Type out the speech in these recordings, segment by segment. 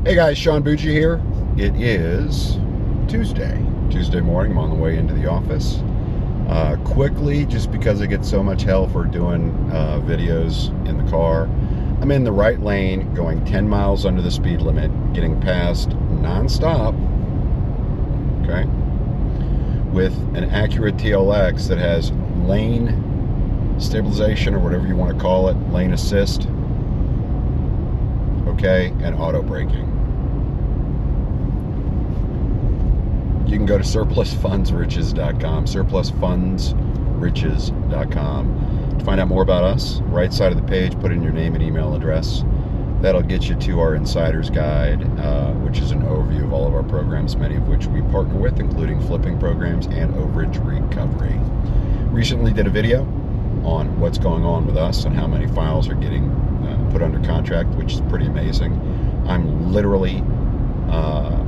Hey guys, Sean Bucci here. It is Tuesday morning. I'm on the way into the office. Quickly, just because I get so much hell for doing videos in the car, I'm in the right lane, going 10 miles under the speed limit, getting past nonstop, okay, with an Acura TLX that has lane stabilization, or whatever you want to call it, lane assist, okay, and auto braking. You can go to surplusfundsriches.com, surplusfundsriches.com, to find out more about us. Right side of the page, put in your name and email address. That'll get you to our Insider's Guide, which is an overview of all of our programs, many of which we partner with, including flipping programs and overage recovery. Recently did a video on what's going on with us and how many files are getting put under contract, which is pretty amazing. I'm literally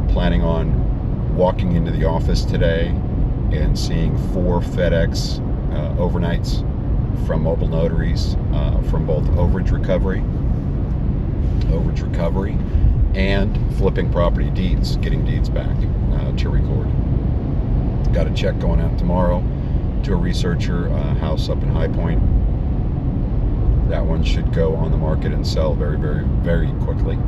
planning on walking into the office today and seeing 4 FedEx overnights from mobile notaries from both overage recovery and flipping property deeds, getting deeds back to record. Got a check going out tomorrow to a researcher, house up in High Point. That one should go on the market and sell very, very, very quickly.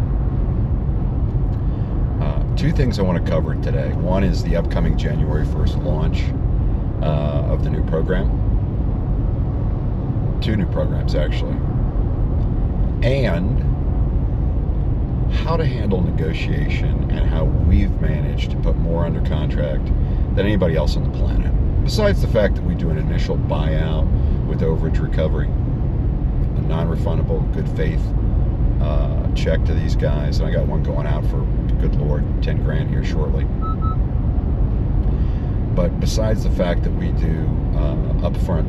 2 things I want to cover today. One is the upcoming January 1st launch of the new program. 2 new programs, actually. And how to handle negotiation and how we've managed to put more under contract than anybody else on the planet. Besides the fact that we do an initial buyout with overage recovery, a non-refundable, good faith check to these guys. And I got one going out for, good Lord, 10 grand here shortly. But besides the fact that we do upfront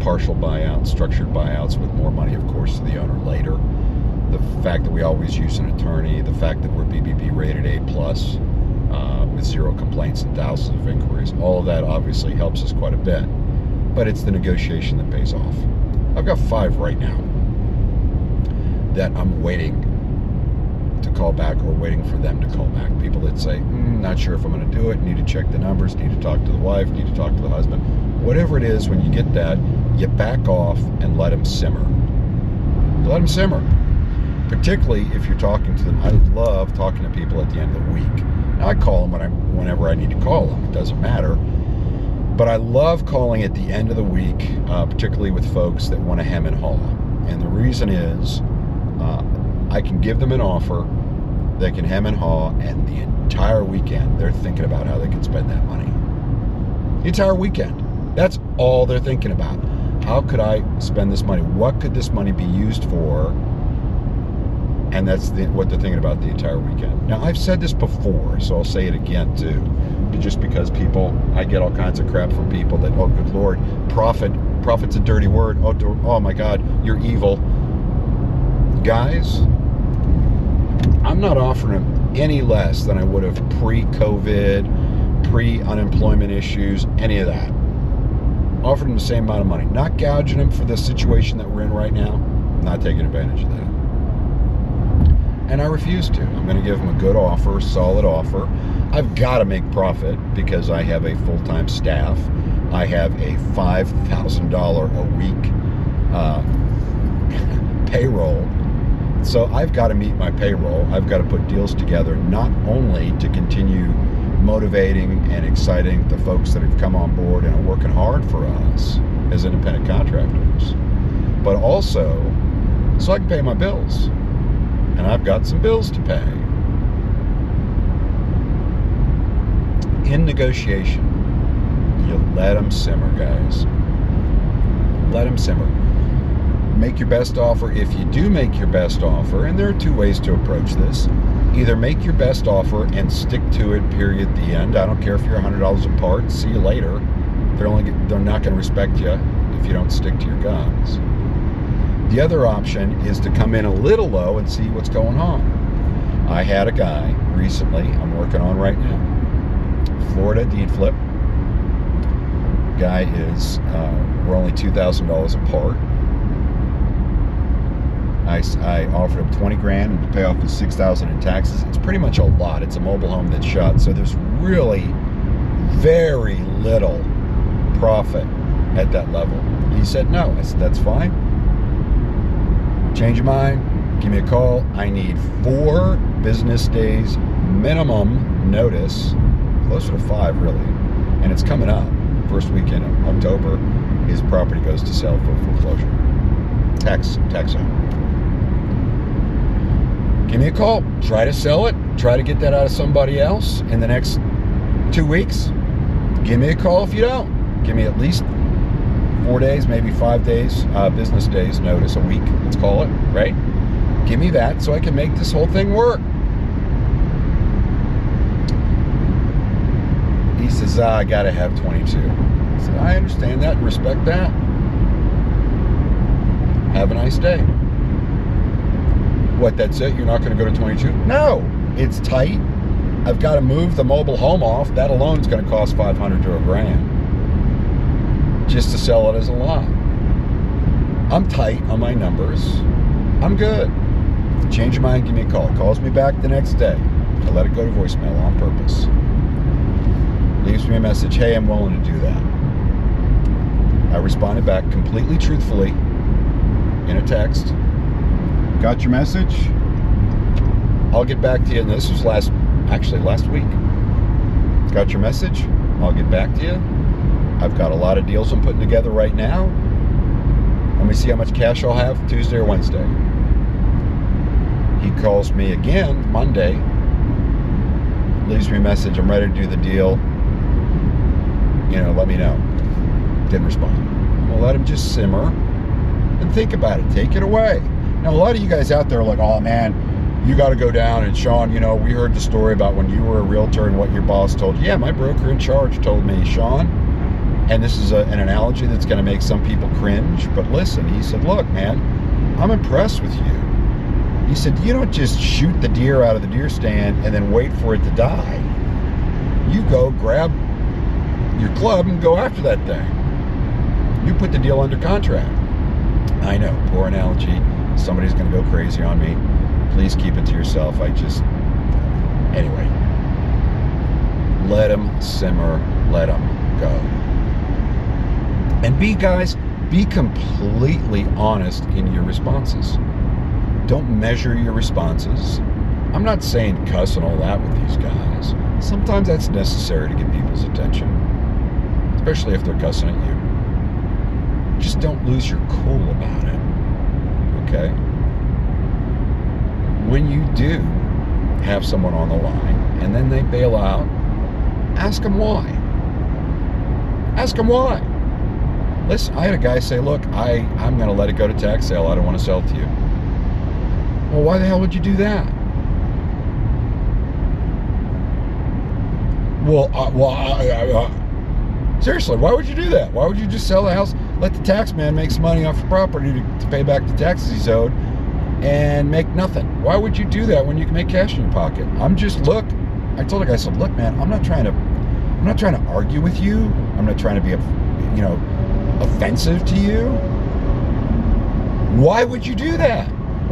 partial buyouts, structured buyouts with more money, of course, to the owner later, the fact that we always use an attorney, the fact that we're BBB rated A+, with 0 complaints and thousands of inquiries, all of that obviously helps us quite a bit. But it's the negotiation that pays off. I've got 5 right now that I'm waiting to call back, or waiting for them to call back. People that say, not sure if I'm going to do it, need to check the numbers, need to talk to the wife, need to talk to the husband. Whatever it is, when you get that, you back off and let them simmer. Let them simmer. Particularly if you're talking to them. I love talking to people at the end of the week. Now, I call them whenever I need to call them. It doesn't matter. But I love calling at the end of the week, particularly with folks that want to hem and haw. And the reason is, I can give them an offer, they can hem and haw, and the entire weekend they're thinking about how they can spend that money. The entire weekend. That's all they're thinking about. How could I spend this money? What could this money be used for? And that's what they're thinking about the entire weekend. Now, I've said this before, so I'll say it again too. Just because I get all kinds of crap from people that, oh, good Lord, profit's a dirty word. Oh my God, you're evil. Guys, I'm not offering them any less than I would have pre-COVID, pre-unemployment issues, any of that. Offering them the same amount of money. Not gouging them for the situation that we're in right now. Not taking advantage of that. And I refuse to. I'm going to give them a good offer, solid offer. I've got to make profit because I have a full-time staff. I have a $5,000 a week payroll. So I've got to meet my payroll. I've got to put deals together, not only to continue motivating and exciting the folks that have come on board and are working hard for us as independent contractors, but also so I can pay my bills. And I've got some bills to pay. In negotiation, you let them simmer, guys. Let them simmer. Make your best offer. If you do make your best offer, and there are 2 ways to approach this. Either make your best offer and stick to it, period, the end. I don't care if you're $100 apart. See you later. They're not going to respect you if you don't stick to your guns. The other option is to come in a little low and see what's going on. I had a guy recently I'm working on right now. Florida deed flip. Guy is, we're only $2,000 apart. I offered him 20 grand and to pay off his 6,000 in taxes. It's pretty much a lot. It's a mobile home that's shut, so there's really very little profit at that level. He said no. I said, that's fine. Change your mind, give me a call. I need 4 business days minimum notice, closer to 5 really, and it's coming up. First weekend of October, his property goes to sell for foreclosure. Tax zone. Give me a call. Try to sell it. Try to get that out of somebody else in the next 2 weeks. Give me a call if you don't. Give me at least 4 days, maybe 5 days, business days notice, a week, let's call it, right? Give me that so I can make this whole thing work. He says, I gotta have 22. I said, I understand that and respect that. Have a nice day. What, that's it? You're not gonna go to 22? No, it's tight. I've got to move the mobile home off. That alone is going to cost $500 to $1,000 just to sell it as a lot. I'm tight on my numbers. I'm good. Change your mind, give me a call. Calls me back the next day. I let it go to voicemail on purpose. Leaves me a message, hey, I'm willing to do that. I responded back completely truthfully in a text. Got your message? I'll get back to you. And this was last week. Got your message? I'll get back to you. I've got a lot of deals I'm putting together right now. Let me see how much cash I'll have Tuesday or Wednesday. He calls me again Monday, leaves me a message, I'm ready to do the deal. Let me know. Didn't respond. I'm going to let him just simmer and think about it. Take it away. Now, a lot of you guys out there are like, oh man, you got to go down. And Sean, we heard the story about when you were a realtor and what your boss told you. Yeah, my broker in charge told me, Sean, and this is an analogy that's going to make some people cringe, but listen, he said, look, man, I'm impressed with you. He said, you don't just shoot the deer out of the deer stand and then wait for it to die. You go grab your club and go after that thing. You put the deal under contract. I know, poor analogy. Somebody's going to go crazy on me. Please keep it to yourself. Anyway, let them simmer, let them go. And be completely honest in your responses. Don't measure your responses. I'm not saying cuss and all that with these guys. Sometimes that's necessary to get people's attention, especially if they're cussing at you. Just don't lose your cool about it, okay? When you do have someone on the line and then they bail out, ask them why. Ask them why. Listen, I had a guy say, look, I'm going to let it go to tax sale. I don't want to sell it to you. Well, why the hell would you do that? Seriously, why would you do that? Why would you just sell the house, let the tax man make some money off the property to pay back the taxes he's owed, and make nothing? Why would you do that when you can make cash in your pocket? I told the guy, I said, look, man, I'm not trying to argue with you. I'm not trying to be offensive to you. Why would you do that?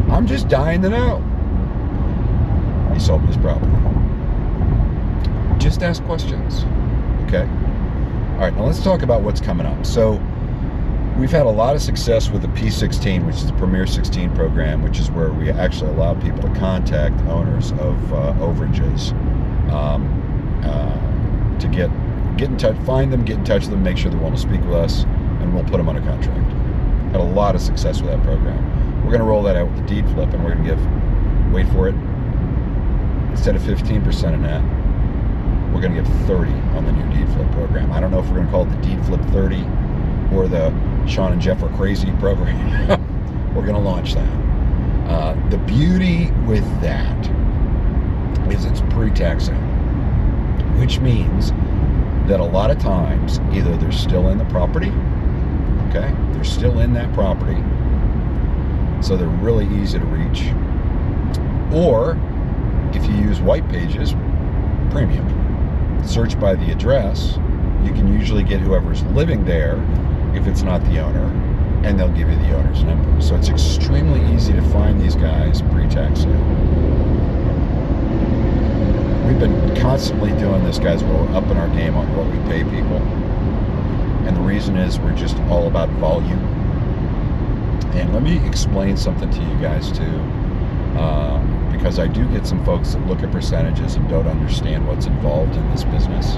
I'm just dying to know. He sold me his property. Just ask questions, okay? All right, now let's talk about what's coming up. So we've had a lot of success with the P16, which is the Premier 16 program, which is where we actually allow people to contact owners of overages to get in touch, find them, get in touch with them, make sure they want to speak with us, and we'll put them under contract. Had a lot of success with that program. We're going to roll that out with the deed flip, and we're going to give, wait for it, instead of 15% in that, we're going to give 30 on the new deed flip program. I don't know if we're going to call it the deed flip 30 or the Sean and Jeff are crazy program. We're going to launch that. The beauty with that is it's pre-taxing, which means that a lot of times either they're still in the property, okay? They're still in that property, so they're really easy to reach. Or if you use white pages, premium, search by the address, you can usually get whoever's living there, if it's not the owner, and they'll give you the owner's number. So it's extremely easy to find these guys pre-tax sale. We've been constantly doing this, guys. We're upping our game on what we pay people. And the reason is we're just all about volume. And let me explain something to you guys too. Because I do get some folks that look at percentages and don't understand what's involved in this business.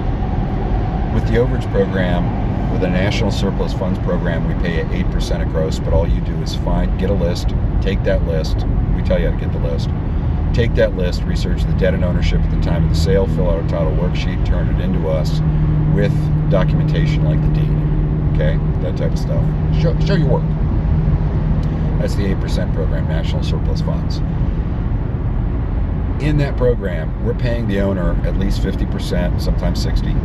With the overage program, with a national surplus funds program, we pay at 8% of gross, but all you do is get a list, take that list. We tell you how to get the list. Take that list, research the debt and ownership at the time of the sale, fill out a title worksheet, turn it into us with documentation like the deed. Okay? That type of stuff. Show your work. That's the 8% program, National Surplus Funds. In that program, we're paying the owner at least 50%, sometimes 60%.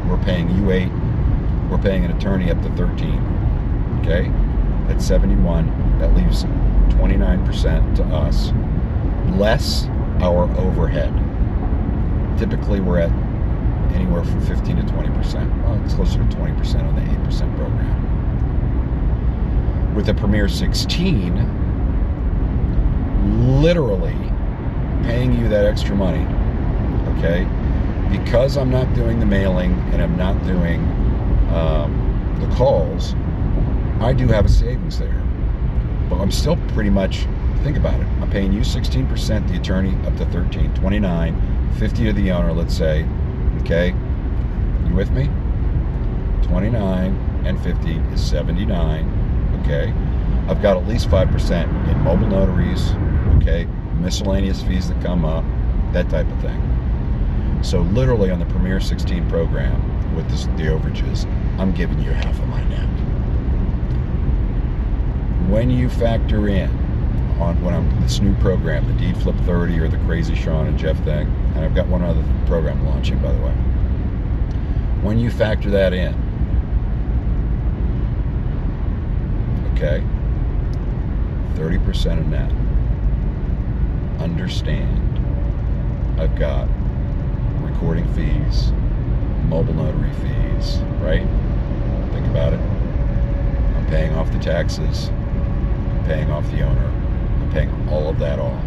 We're paying you 8%. We're paying an attorney up to 13%. Okay? That's 71%. That leaves 29% to us, less our overhead. Typically, we're at anywhere from 15 to 20%. Well, it's closer to 20% on the 8% program. With the Premier 16, literally paying you that extra money, okay? Because I'm not doing the mailing and I'm not doing the calls, I do have a savings there. But I'm still pretty much, think about it, I'm paying you 16%, the attorney up to 13%, 29%, 50% to the owner, let's say, okay? You with me? 29 and 50 is 79, okay? I've got at least 5% in mobile notaries, okay? Miscellaneous fees that come up, that type of thing. So literally on the Premier 16 program with the overages, I'm giving you half of my net. When you factor in on this new program, the Deed Flip 30 or the Crazy Sean and Jeff thing, and I've got one other program launching, by the way. When you factor that in, okay, 30% of net. Understand, I've got recording fees, mobile notary fees, right? Think about it. I'm paying off the taxes, I'm paying off the owner, I'm paying all of that off.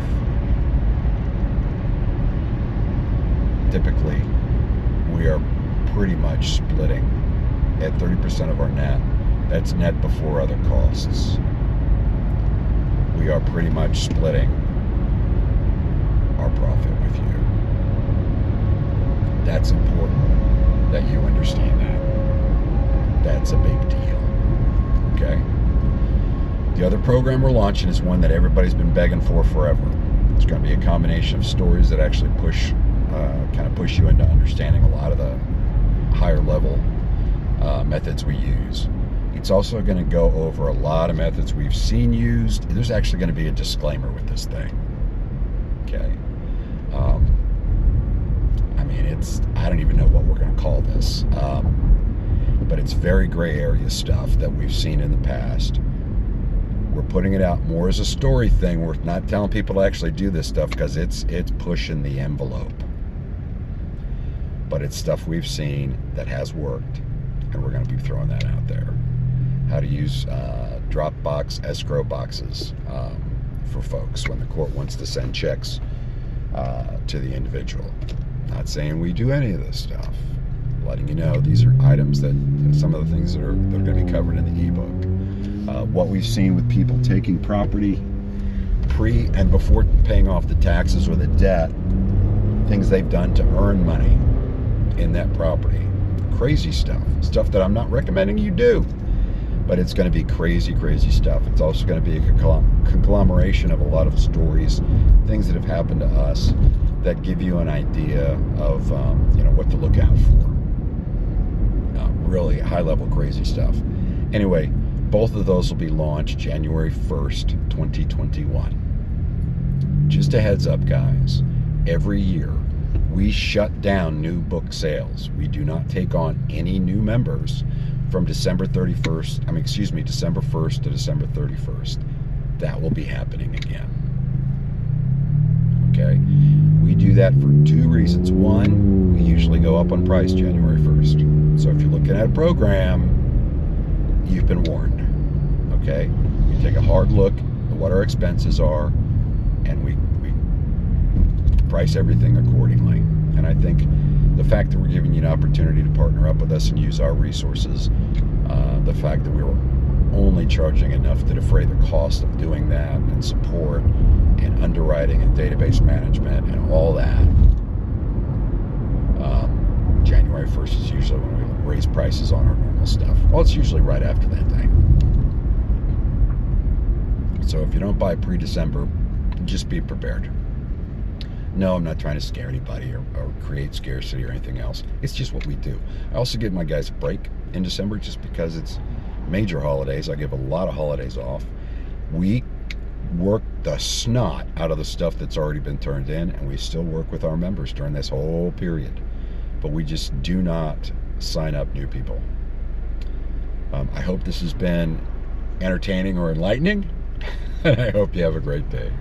Typically, we are pretty much splitting at 30% of our net. That's net before other costs. We are pretty much splitting our profit with you. That's important that you understand that. That's a big deal. Okay? The other program we're launching is one that everybody's been begging for forever. It's going to be a combination of stories that actually kind of push you into understanding a lot of the higher level methods we use. It's also going to go over a lot of methods we've seen used. There's actually going to be a disclaimer with this thing. Okay. I mean, I don't even know what we're going to call this. But it's very gray area stuff that we've seen in the past. We're putting it out more as a story thing. We're not telling people to actually do this stuff because it's pushing the envelope. But it's stuff we've seen that has worked, and we're going to be throwing that out there. How to use Dropbox escrow boxes for folks when the court wants to send checks to the individual. Not saying we do any of this stuff. Letting you know these are items that some of the things that are going to be covered in the ebook. What we've seen with people taking property pre and before paying off the taxes or the debt, things they've done to earn money in that property. Crazy stuff that I'm not recommending you do, but it's going to be crazy stuff. It's also going to be a conglomeration of a lot of stories, things that have happened to us that give you an idea of what to look out for. Really high level crazy stuff. Anyway, both of those will be launched January 1st, 2021. Just a heads up, guys. Every year, we shut down new book sales. We do not take on any new members from December 1st to December 31st. That will be happening again. Okay? We do that for two reasons. One, we usually go up on price January 1st. So if you're looking at a program, you've been warned. Okay, we take a hard look at what our expenses are, and we price everything accordingly. And I think the fact that we're giving you an opportunity to partner up with us and use our resources, the fact that we were only charging enough to defray the cost of doing that, and support and underwriting and database management and all that, January 1st is usually when we raise prices on our normal stuff. Well, it's usually right after that day. So if you don't buy pre-December, just be prepared. No, I'm not trying to scare anybody or create scarcity or anything else. It's just what we do. I also give my guys a break in December just because it's major holidays. I give a lot of holidays off. We work the snot out of the stuff that's already been turned in, and we still work with our members during this whole period. But we just do not sign up new people. I hope this has been entertaining or enlightening, and I hope you have a great day.